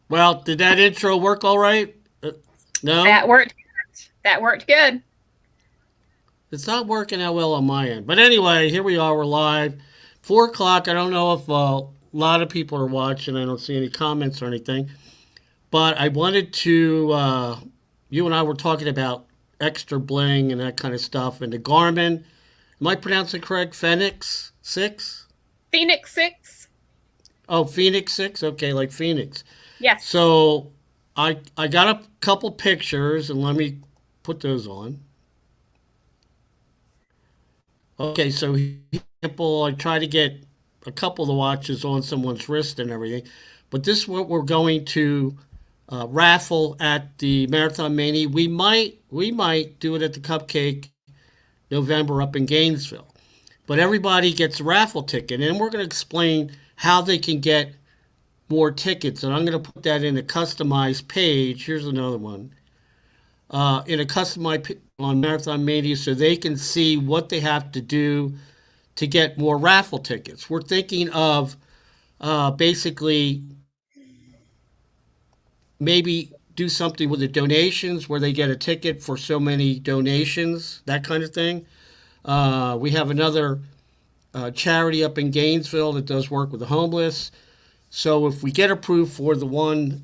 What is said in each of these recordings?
Well, did that intro work all right? No? That worked. That worked good. It's not working out well on my end. But anyway, here we are. We're live. 4 o'clock. I don't know if a lot of people are watching. I don't see any comments or anything. But I wanted to, you and I were talking about extra bling and that kind of stuff. And the Garmin, am I pronouncing it correct? Phoenix 6? Phoenix 6. Oh, Phoenix 6? Okay, like Phoenix. Yes. So I got a couple pictures and let me put those on. Okay, so example, I try to get a couple of the watches on someone's wrist and everything, but this is what we're going to raffle at the Marathon Mania. We might do it at the Cupcake November up in Gainesville, but everybody gets a raffle ticket, and we're going to explain how they can get more tickets, and I'm going to put that in a customized page. Here's another one in a customized on Marathon Mania so they can see what they have to do to get more raffle tickets. We're thinking of basically maybe do something with the donations where they get a ticket for so many donations, that kind of thing. We have another charity up in Gainesville that does work with the homeless. So if we get approved for the one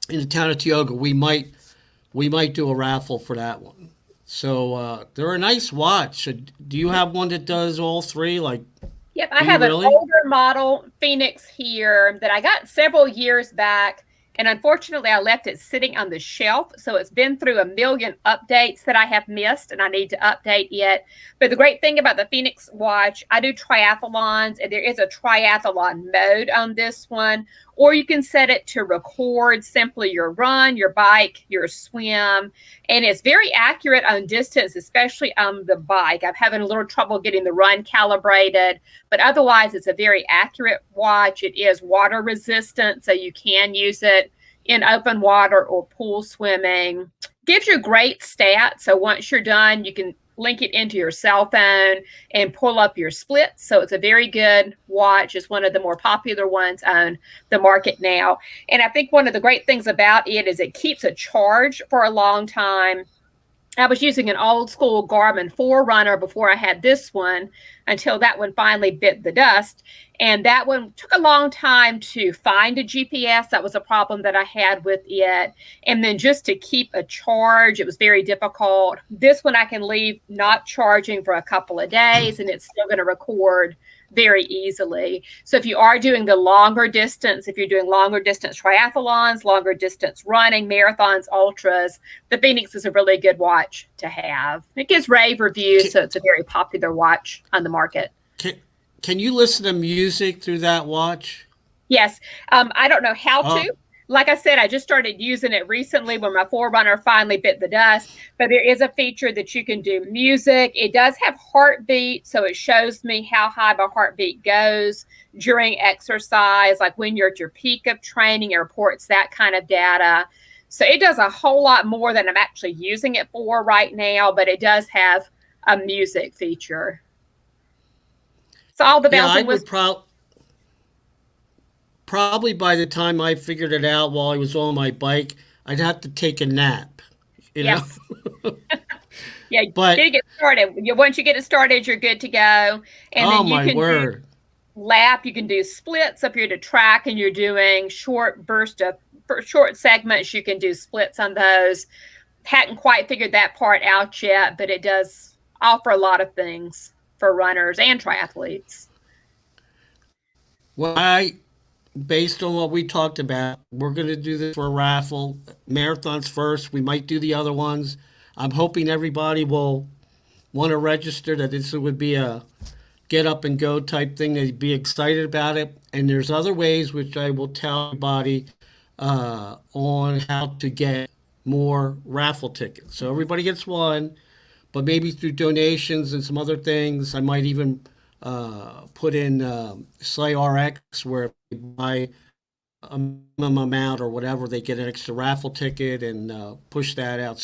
in the town of Tioga, we might do a raffle for that one. So they're a nice watch. Do you have one that does all three? Like, Yep, I do you have an really? older model Phoenix here that I got several years back. And unfortunately, I left it sitting on the shelf. So it's been through a million updates that I have missed, and I need to update it. But the great thing about the Phoenix watch, I do triathlons, and there is a triathlon mode on this one. Or you can set it to record simply your run, your bike, your swim. And it's very accurate on distance, especially on the bike. I'm having a little trouble getting the run calibrated, but otherwise, it's a very accurate watch. It is water resistant, so you can use it in open water or pool swimming. Gives you great stats. So once you're done, you can link it into your cell phone and pull up your splits. So it's a very good watch. It's one of the more popular ones on the market now. And I think one of the great things about it is it keeps a charge for a long time. I was using an old school Garmin Forerunner before I had this one until that one finally bit the dust. And that one took a long time to find a GPS. That was a problem that I had with it. And then just to keep a charge, it was very difficult. This one I can leave not charging for a couple of days and it's still going to record very easily. So if you are doing the longer distance, if you're doing longer distance triathlons, longer distance running, marathons, ultras, the Phoenix is a really good watch to have. It gives rave reviews, Can, so it's a very popular watch on the market. can, can you listen to music through that watch? Yes, I don't know how Oh, to. Like I said, I just started using it recently when my Forerunner finally bit the dust. But there is a feature that you can do music. It does have heartbeat, so it shows me how high my heartbeat goes during exercise, like when you're at your peak of training. It reports that kind of data. So it does a whole lot more than I'm actually using it for right now, but it does have a music feature. So all the yeah, bells I and would whistles. probably by the time I figured it out while I was on my bike, I'd have to take a nap, you know? Yes. Yeah, But, get it started. Once you get it started, you're good to go. And oh then you my can do word. lap. You can do splits up here to track, and you're doing short burst of for short segments. You can do splits on those. Hadn't quite figured that part out yet, but it does offer a lot of things for runners and triathletes. Well, based on what we talked about, we're going to do this for a raffle. Marathons first. We might do the other ones. I'm hoping everybody will want to register, that this would be a get up and go type thing. They'd be excited about it. And there's other ways which I will tell everybody on how to get more raffle tickets. So everybody gets one, but maybe through donations and some other things, I might even put in Slay RX where if they buy a minimum amount or whatever, they get an extra raffle ticket and push that out.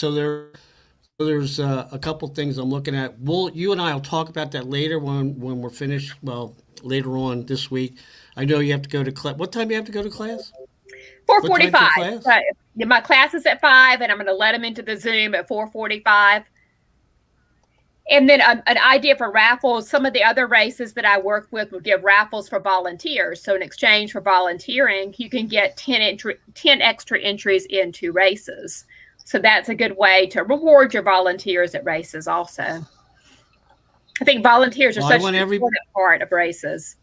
There's a couple things I'm looking at. You and I will talk about that later when we're finished. Well, later on this week. I know you have to go to class. What time do you have to go to class? Four What time's your forty-five. class? But yeah, my class is at 5, and I'm going to let them into the Zoom at 4:45. And then an idea for raffles. Some of the other races that I work with will give raffles for volunteers. So in exchange for volunteering, you can get 10 extra entries into races. So that's a good way to reward your volunteers at races also. I think volunteers are Well, I such want an every. important part of races.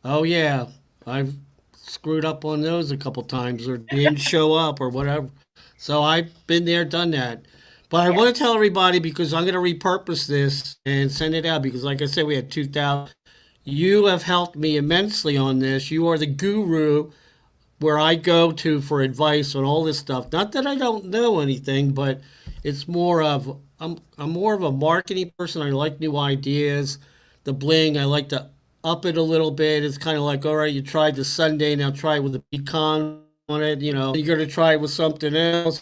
Oh yeah, I've screwed up on those a couple times, or didn't show up, or whatever. So I've been there, done that. But I Yeah. want to tell everybody because I'm going to repurpose this and send it out because, like I said, we had 2,000. You have helped me immensely on this. You are the guru where I go to for advice on all this stuff. Not that I don't know anything, but it's more of I'm more of a marketing person. I like new ideas. The bling, I like to up it a little bit. It's kind of like, all right, you tried the Sunday, now try it with the pecan on it. You're gonna try it with something else.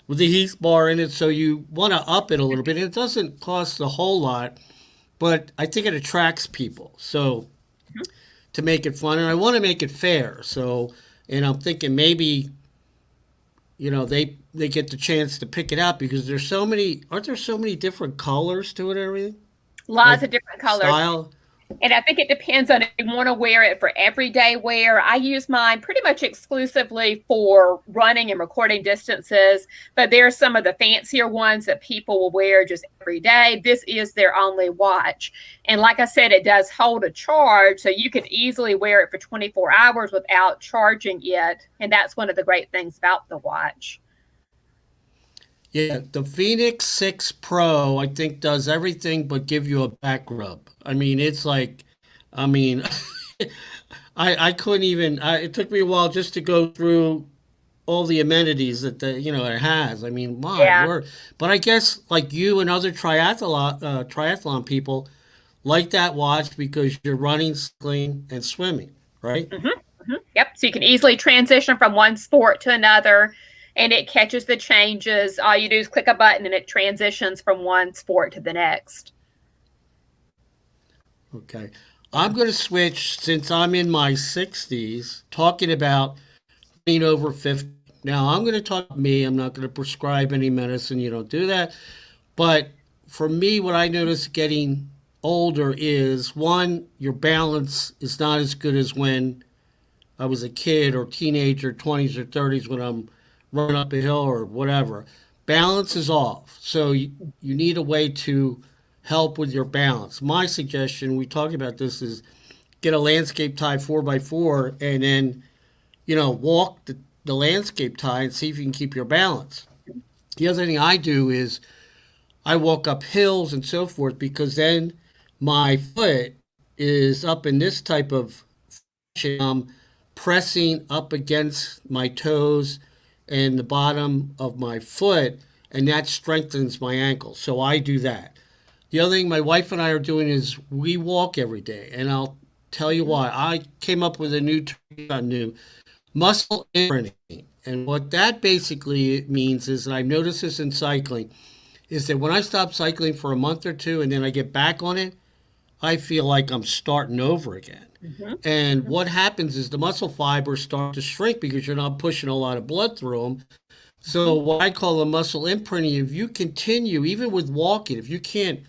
With the Heath bar in it. So you want to up it a little bit. It doesn't cost a whole lot, but I think it attracts people. So to make it fun, and I want to make it fair. So, and I'm thinking maybe they get the chance to pick it out because there's so many. Aren't there so many different colors to it and everything? Lots Like of different colors. style. And I think it depends on if you want to wear it for everyday wear. I use mine pretty much exclusively for running and recording distances, but there are some of the fancier ones that people will wear just every day. This is their only watch. And like I said, it does hold a charge, so you can easily wear it for 24 hours without charging it. And that's one of the great things about the watch. Yeah, the Phoenix 6 Pro, I think, does everything but give you a back rub. I mean, it's like, I mean, I couldn't even. It took me a while just to go through all the amenities that it has. I mean, my Yeah. word! But I guess like you and other triathlon people like that watch because you're running, cycling, and swimming, right? Yep. So you can easily transition from one sport to another, and it catches the changes. All you do is click a button and it transitions from one sport to the next. Okay. I'm going to switch since I'm in my 60s, talking about being over 50. Now, I'm going to talk about me. I'm not going to prescribe any medicine. You don't do that. But for me, what I notice getting older is one, your balance is not as good as when I was a kid or teenager, 20s or 30s when I'm running up a hill or whatever. Balance is off. So you need a way to help with your balance. My suggestion, we talked about this, is get a landscape tie 4x4 and then, walk the landscape tie and see if you can keep your balance. The other thing I do is I walk up hills and so forth because then my foot is up in this type of pressing up against my toes and the bottom of my foot, and that strengthens my ankle. So I do that. The other thing my wife and I are doing is we walk every day, and I'll tell you why. I came up with a new term, not new, muscle imprinting. And what that basically means is, and I've noticed this in cycling, is that when I stop cycling for a month or two and then I get back on it, I feel like I'm starting over again. Mm-hmm. And what happens is the muscle fibers start to shrink because you're not pushing a lot of blood through them. So what I call a muscle imprinting, if you continue, even with walking, if you can't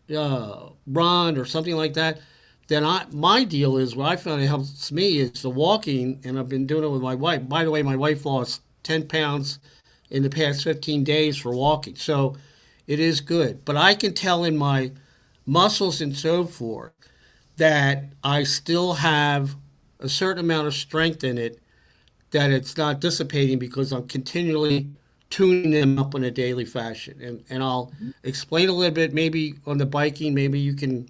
run or something like that, then my deal is what I found it helps me is the walking, and I've been doing it with my wife. By the way, my wife lost 10 pounds in the past 15 days for walking. So it is good. But I can tell in my muscles and so forth that I still have a certain amount of strength in it, that it's not dissipating because I'm continually tuning them up in a daily fashion. And I'll explain a little bit maybe on the biking, maybe you can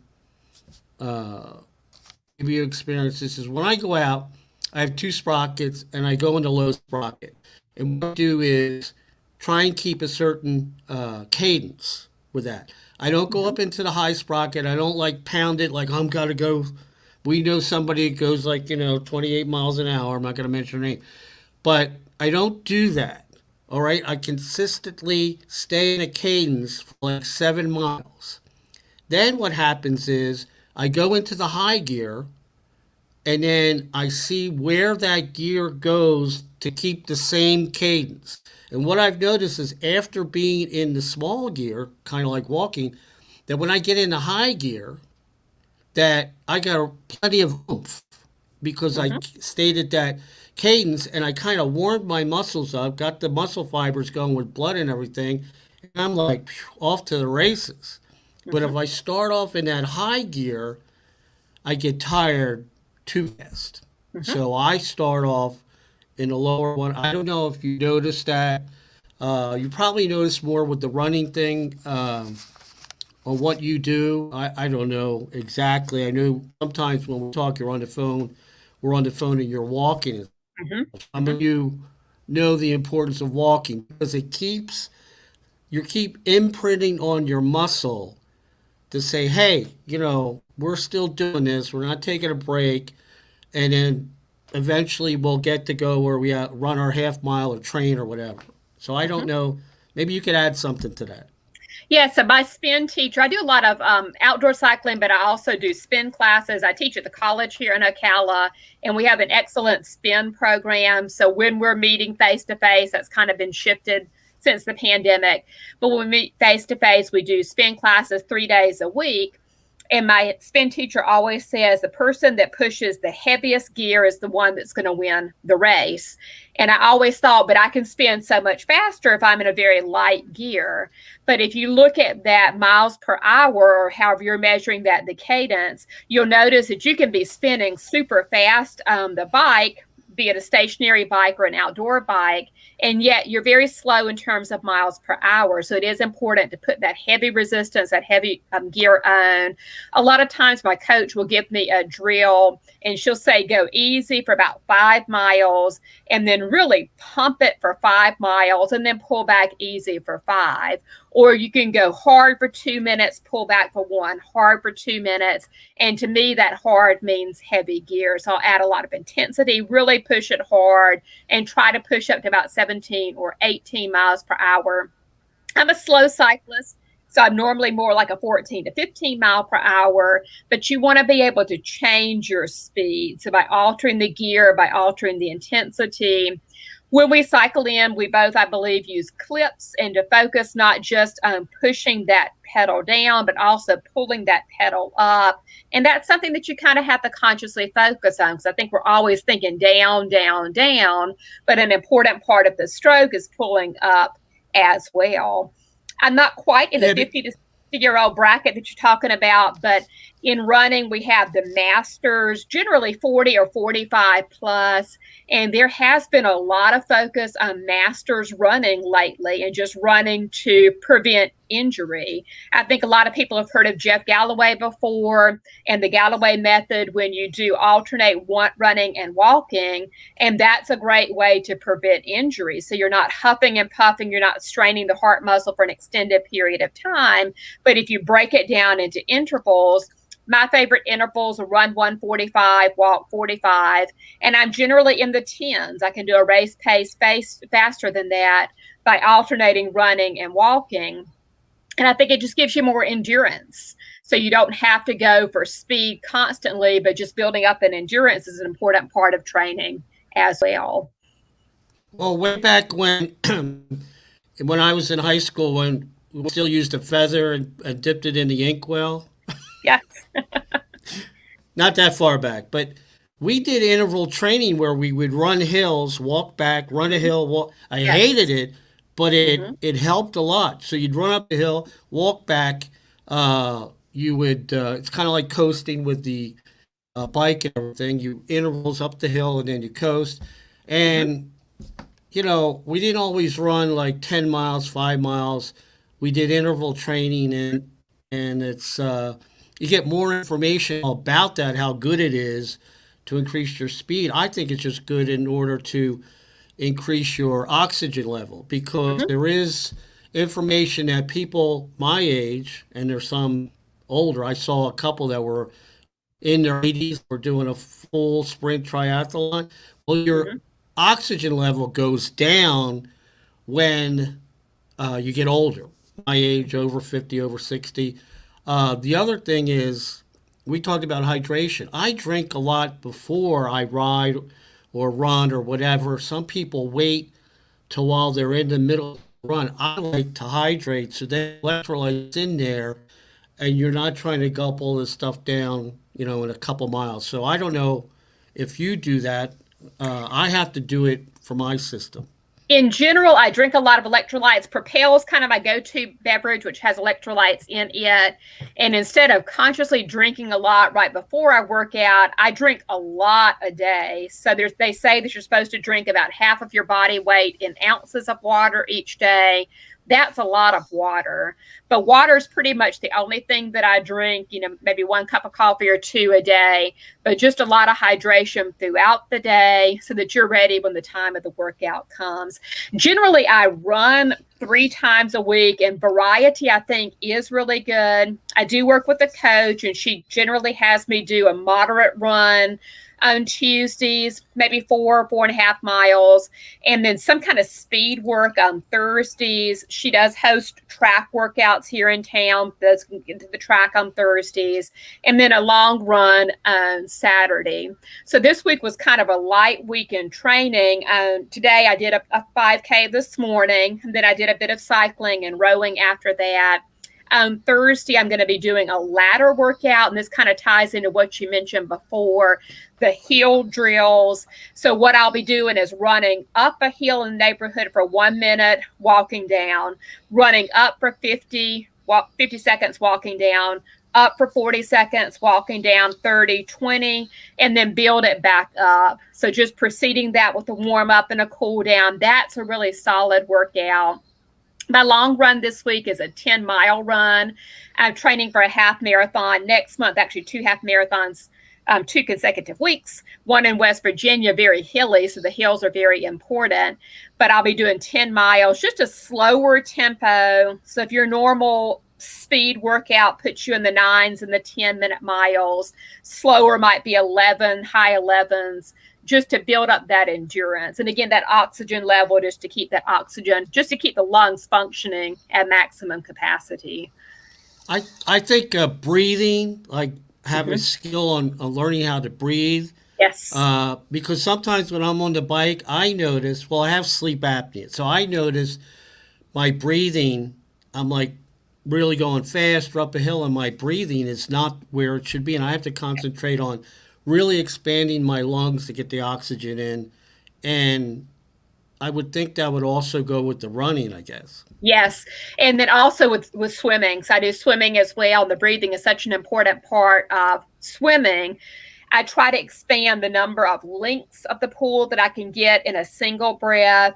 maybe you experience this is when I go out, I have two sprockets and I go into low sprocket. And what I do is try and keep a certain cadence with that. I don't go up into the high sprocket. I don't like pound it like I'm gotta go. We know somebody that goes like 28 miles an hour. I'm not gonna mention her name, but I don't do that. All right, I consistently stay in a cadence for like 7 miles. Then what happens is I go into the high gear and then I see where that gear goes to keep the same cadence. And what I've noticed is after being in the small gear, kind of like walking, that when I get in the high gear, that I got plenty of oomph because I Hmm. stated that cadence and I kind of warmed my muscles up, got the muscle fibers going with blood and everything, and I'm like off to the races. But if Hmm. I start off in that high gear, I get tired too fast. Hmm. So I start off in the lower one. I don't know if you noticed that. You probably notice more with the running thing on what you do. I don't know exactly. I know sometimes when we talk, you're on the phone. We're on the phone and you're walking. Hmm. Some of you know the importance of walking because it keeps you keep imprinting on your muscle to say, hey, we're still doing this. We're not taking a break. And then eventually we'll get to go where we run our half mile or train or whatever. So I don't Hmm. know. Maybe you could add something to that. Yeah, so my spin teacher, I do a lot of outdoor cycling, but I also do spin classes. I teach at the college here in Ocala, and we have an excellent spin program. So when we're meeting face to face, that's kind of been shifted since the pandemic. But when we meet face to face, we do spin classes 3 days a week. And my spin teacher always says the person that pushes the heaviest gear is the one that's going to win the race. And I always thought, but I can spin so much faster if I'm in a very light gear. But if you look at that miles per hour, or however you're measuring that, the cadence, you'll notice that you can be spinning super fast the bike, be it a stationary bike or an outdoor bike, and yet you're very slow in terms of miles per hour. So it is important to put that heavy resistance, that heavy gear on. A lot of times my coach will give me a drill and she'll say go easy for about 5 miles and then really pump it for 5 miles and then pull back easy for five. Or you can go hard for 2 minutes, pull back for one, hard for 2 minutes. And to me, that hard means heavy gear. So I'll add a lot of intensity, really push it hard, and try to push up to about 17 or 18 miles per hour. I'm a slow cyclist, so I'm normally more like a 14 to 15 mile per hour, but you want to be able to change your speed. So by altering the gear, by altering the intensity. When we cycle in, we both, I believe, use clips and to focus not just on pushing that pedal down, but also pulling that pedal up. And that's something that you kind of have to consciously focus on because I think we're always thinking down, down, down. But an important part of the stroke is pulling up as well. I'm not quite in the Yeah, 50 to 60-year-old bracket that you're talking about, but in running, we have the masters, generally 40 or 45 plus, and there has been a lot of focus on masters running lately and just running to prevent injury. I think a lot of people have heard of Jeff Galloway before and the Galloway method when you do alternate running and walking. And that's a great way to prevent injury. So you're not huffing and puffing, you're not straining the heart muscle for an extended period of time. But if you break it down into intervals, my favorite intervals are run 145, walk 45, and I'm generally in the tens. I can do a race pace faster than that by alternating running and walking. And I think it just gives you more endurance. So you don't have to go for speed constantly, but just building up an endurance is an important part of training as well. well, way back when when I was in high school, when we still used a feather and dipped it in the inkwell. Yeah. Not that far back, but we did interval training where we would run hills, walk back, run a Mm-hmm. hill. Walk. I hated Yes. it, but it Mm-hmm. it helped a lot. So you'd run up the hill, walk back. You would. It's kind of like coasting with the bike and everything. You intervals up the hill and then you coast. Mm-hmm. And we didn't always run like 10 miles, 5 miles. We did interval training, and it's you get more information about that, how good it is to increase your speed. I think it's just good in order to increase your oxygen level because Mm-hmm. there is information that people my age, and there's some older. I saw a couple that were in their 80s were doing a full sprint triathlon. Well, your Mm-hmm. oxygen level goes down when you get older. My age, over 50, over 60. The other thing is we talked about hydration. I drink a lot before I ride or run or whatever. Some people wait till while they're in the middle of the run. I like to hydrate so that electrolytes in there and you're not trying to gulp all this stuff down, in a couple miles. So I don't know if you do that. I have to do it for my system. In general, I drink a lot of electrolytes. Propel is kind of my go-to beverage, which has electrolytes in it. And instead of consciously drinking a lot right before I work out, I drink a lot a day. So they say that you're supposed to drink about half of your body weight in ounces of water each day. That's a lot of water. But water is pretty much the only thing that I drink, maybe 1 cup of coffee or 2 a day, but just a lot of hydration throughout the day so that you're ready when the time of the workout comes. Generally, I run 3 times a week, and variety, I think, is really good. I do work with a coach, and she generally has me do a moderate run on Tuesdays, maybe 4.5 miles, and then some kind of speed work on Thursdays. She does host track workouts here in town. Does get to the track on Thursdays, and then a long run on Saturday. So this week was kind of a light week in training. Today I did a 5K this morning, and then I did a bit of cycling and rowing after that. On Thursday, I'm going to be doing a ladder workout, and this kind of ties into what you mentioned before, the hill drills. So what I'll be doing is running up a hill in the neighborhood for 1 minute, walking down, running up for 50 seconds, walking down, up for 40 seconds, walking down 30, 20, and then build it back up. So just preceding that with a warm up and a cool down, that's a really solid workout. My long run this week is a 10-mile run. I'm training for a half marathon next month, actually 2 half marathons, 2 consecutive weeks, one in West Virginia, very hilly, so the hills are very important. But I'll be doing 10 miles, just a slower tempo. So if your normal speed workout puts you in the 9s and the 10-minute miles, slower might be 11, high 11s, just to build up that endurance. And again, that oxygen level, just to keep the lungs functioning at maximum capacity. I think breathing, like having a skill on learning how to breathe. Yes. Because sometimes when I'm on the bike, I notice, well, I have sleep apnea. So I notice my breathing, I'm like really going fast or up a hill, and my breathing is not where it should be. And I have to concentrate on really expanding my lungs to get the oxygen in. And I would think that would also go with the running, I guess. Yes. And then also with swimming. So I do swimming as well. The breathing is such an important part of swimming. I try to expand the number of lengths of the pool that I can get in a single breath.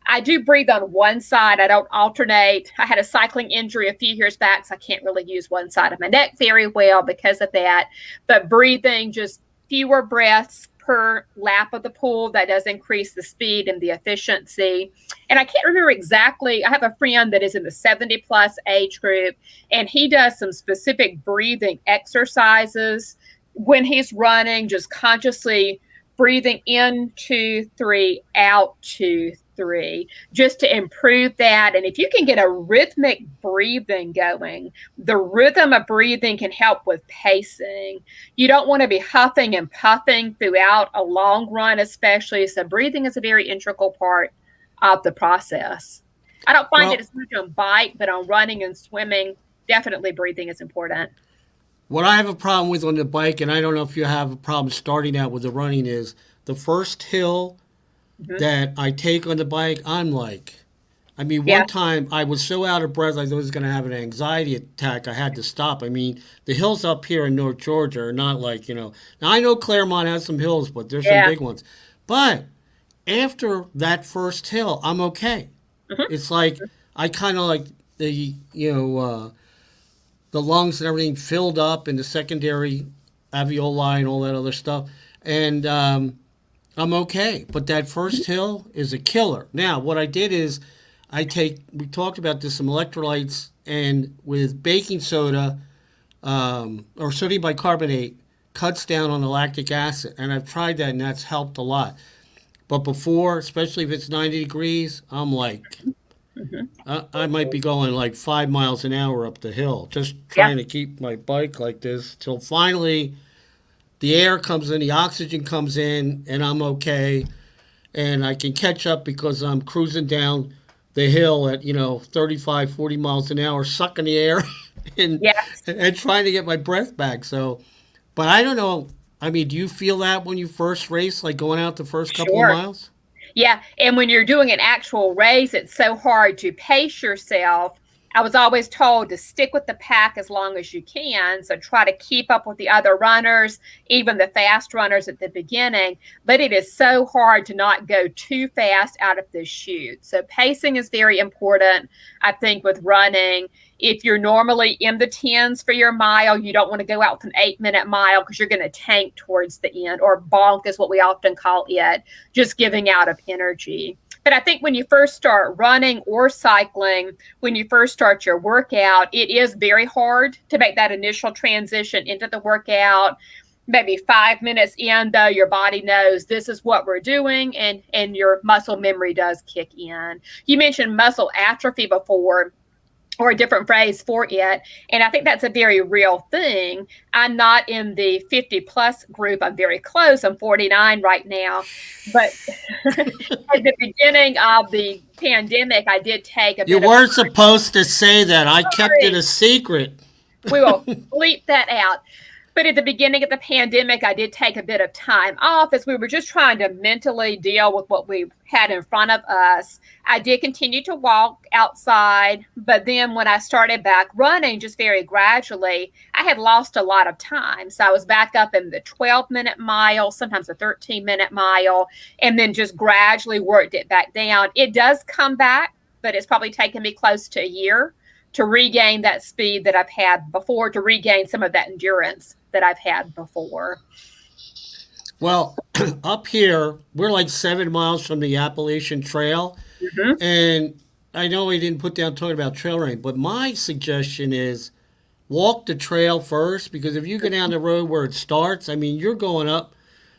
I do breathe on one side. I don't alternate. I had a cycling injury a few years back, so I can't really use one side of my neck very well because of that. But breathing, just fewer breaths per lap of the pool, that does increase the speed and the efficiency. And I can't remember exactly. I have a friend that is in the 70 plus age group, and he does some specific breathing exercises when he's running, just consciously breathing in 2, 3, out 2, 3, just to improve that. And if you can get a rhythmic breathing going, the rhythm of breathing can help with pacing. You don't want to be huffing and puffing throughout a long run, especially. So breathing is a very integral part of the process. I don't find it as much on bike, but on running and swimming, definitely breathing is important. What I have a problem with on the bike, and I don't know if you have a problem starting out with the running, is the first hill that I take on the bike, I'm like, one time I was so out of breath, I thought I was going to have an anxiety attack. I had to stop. The hills up here in North Georgia are not like, now I know Claremont has some hills, but there's some big ones. But after that first hill, I'm okay. It's like, I kind of like the lungs and everything filled up in the secondary alveoli and all that other stuff. And I'm okay. But that first hill is a killer. Now, what I did is we talked about this, some electrolytes, and with baking soda or sodium bicarbonate cuts down on the lactic acid. And I've tried that, and that's helped a lot. But before, especially if it's 90 degrees, I'm like, Hmm. I might be going like 5 miles an hour up the hill, just Yeah. trying to keep my bike like this till finally the air comes in, the oxygen comes in, and I'm okay. And I can catch up because I'm cruising down the hill at, 35, 40 miles an hour, sucking the air and, Yes. and trying to get my breath back. So, but I don't know. I mean, do you feel that when you first race, like going out the first couple of Sure. miles? Yeah, and when you're doing an actual race, it's so hard to pace yourself. I was always told to stick with the pack as long as you can. So try to keep up with the other runners, even the fast runners at the beginning. But it is so hard to not go too fast out of the chute. So pacing is very important, I think, with running. If you're normally in the tens for your mile, you don't want to go out with an 8 minute mile because you're going to tank towards the end, or bonk is what we often call it, just giving out of energy. But I think when you first start running or cycling, when you first start your workout, it is very hard to make that initial transition into the workout. Maybe 5 minutes in, though, your body knows this is what we're doing, and your muscle memory does kick in. You mentioned muscle atrophy before, or a different phrase for it. And I think that's a very real thing. I'm not in the 50 plus group. I'm very close. I'm 49 right now. But at the beginning of the pandemic, I did take a You bit of weren't supposed to say that. I kept it sorry. a secret. We will bleep that out. But at the beginning of the pandemic, I did take a bit of time off as we were just trying to mentally deal with what we had in front of us. I did continue to walk outside, but then when I started back running, just very gradually, I had lost a lot of time. So I was back up in the 12-minute mile, sometimes a 13-minute mile, and then just gradually worked it back down. It does come back, but it's probably taken me close to a year to regain that speed that I've had before, to regain some of that endurance that I've had before. Well, up here, we're like 7 miles from the Appalachian Trail. Mm-hmm. And I know we didn't put down talking about trail running, but my suggestion is walk the trail first because if you go down the road where it starts, I mean, you're going up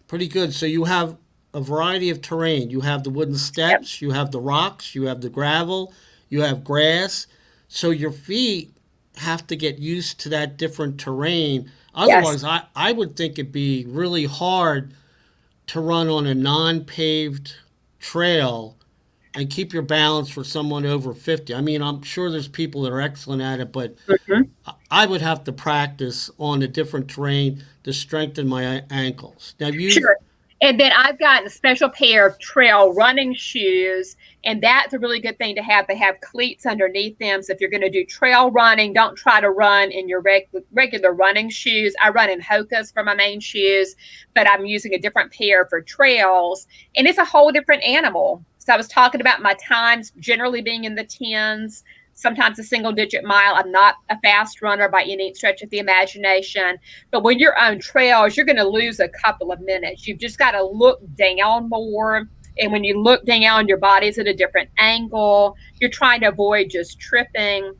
pretty good. So you have a variety of terrain. You have the wooden Yep. steps, you have the rocks, you have the gravel, you have grass. So your feet have to get used to that different terrain. Yes. Otherwise, I would think it'd be really hard to run on a non paved trail and keep your balance for someone over 50. I mean, I'm sure there's people that are excellent at it, but Mm-hmm. I would have to practice on a different terrain to strengthen my ankles. Now, you, Sure. And then I've got a special pair of trail running shoes, and that's a really good thing to have. They have cleats underneath them. So if you're going to do trail running, don't try to run in your regular running shoes. I run in Hoka's for my main shoes, but I'm using a different pair for trails, and it's a whole different animal. So I was talking about my times generally being in the tens, sometimes a single digit mile. I'm not a fast runner by any stretch of the imagination. But when you're on trails, you're going to lose a couple of minutes. You've just got to look down more. And when you look down, your body's at a different angle. You're trying to avoid just tripping.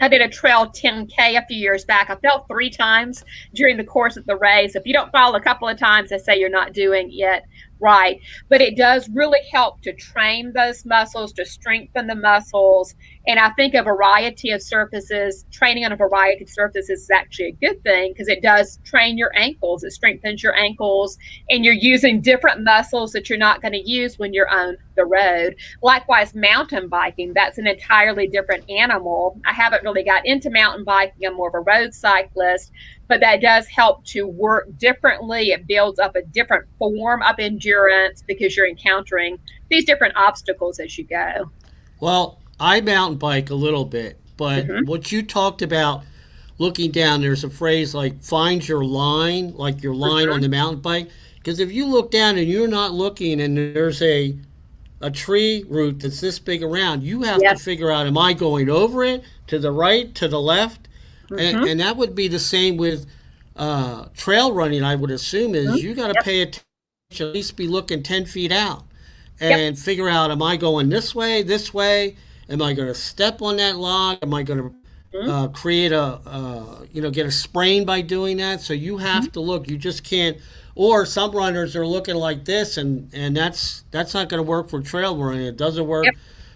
I did a trail 10K a few years back. I fell 3 times during the course of the race. If you don't fall a couple of times, they say you're not doing it right. But it does really help to train those muscles, to strengthen the muscles. And I think a variety of surfaces, training on a variety of surfaces is actually a good thing because it does train your ankles. It strengthens your ankles, and you're using different muscles that you're not going to use when you're on the road. Likewise, mountain biking, that's an entirely different animal. I haven't really got into mountain biking. I'm more of a road cyclist, but that does help to work differently. It builds up a different form of endurance because you're encountering these different obstacles as you go. well, I mountain bike a little bit, but Mm-hmm. what you talked about looking down, there's a phrase like find your line, like your line on Mm-hmm. the mountain bike. Because if you look down and you're not looking and there's a tree root that's this big around, you have to Yes. figure out, am I going over it, to the right, to the left? Mm-hmm. And that would be the same with trail running, I would assume, Mm-hmm. is you got to Yep. pay attention, at least be looking 10 feet out Yep. and figure out, am I going this way, this way? Am I going to step on that log? Am I going to Mm-hmm. create get a sprain by doing that? So you have to look. You just can't. Or some runners are looking like this, and that's not going to work for trail running. It doesn't work Yep.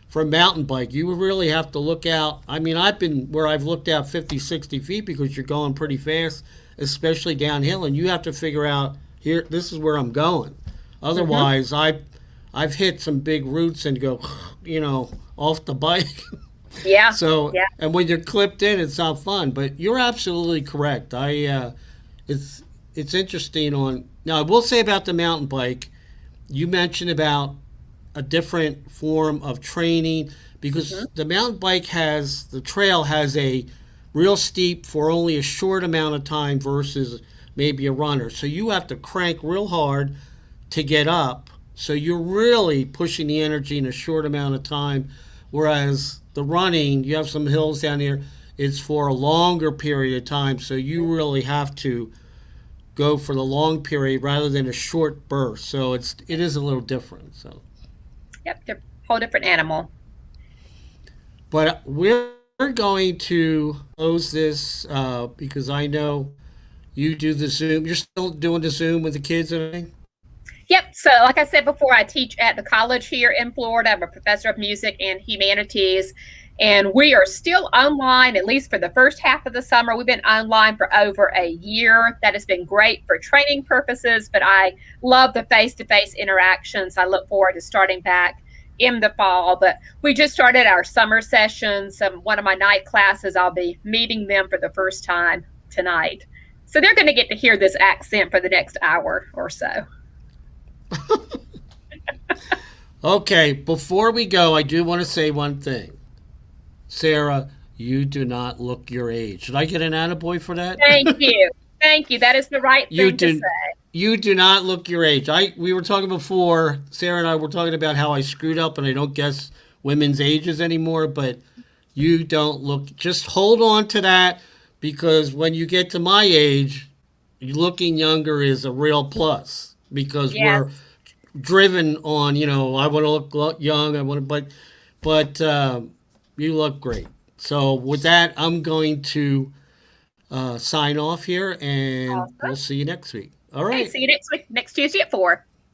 for a mountain bike, you really have to look out. I mean, I've been where I've looked out 50, 60 feet because you're going pretty fast, especially downhill, and you have to figure out here, this is where I'm going. Mm-hmm. Otherwise, I've hit some big roots and go, off the bike. Yeah. So, Yeah. and when you're clipped in, it's not fun. But you're absolutely correct. It's it's interesting on now. I will say about the mountain bike. You mentioned about a different form of training Mm-hmm. because the trail has a real steep for only a short amount of time versus maybe a runner. So you have to crank real hard to get up. So you're really pushing the energy in a short amount of time. Whereas the running, you have some hills down here, it's for a longer period of time. So you really have to go for the long period rather than a short burst. So it is a little different. So, Yep. They're a whole different animal. but we're going to close this because I know you do the Zoom. You're still doing the Zoom with the kids and everything. Yep. So, like I said before, I teach at the college here in Florida. I'm a professor of music and humanities. And we are still online, at least for the first half of the summer. We've been online for over a year. That has been great for training purposes, but I love the face to face interactions. I look forward to starting back in the fall. But we just started our summer sessions. One of my night classes, I'll be meeting them for the first time tonight. So they're going to get to hear this accent for the next hour or so. Okay, before we go, I do want to say one thing. Sarah, you do not look your age. Should I get an attaboy for that? Thank you. Thank you. That is the right you thing to do say. you do not look your age. We were talking before, Sarah and I were talking about how I screwed up and I don't guess women's ages anymore, but you don't look, just hold on to that because when you get to my age, looking younger is a real plus because we're Yes. driven on, I want to look young, I want to, but you look great. So with that, I'm going to sign off here, and we'll Awesome. see you next week. All Okay. right. See you next week, next Tuesday at 4.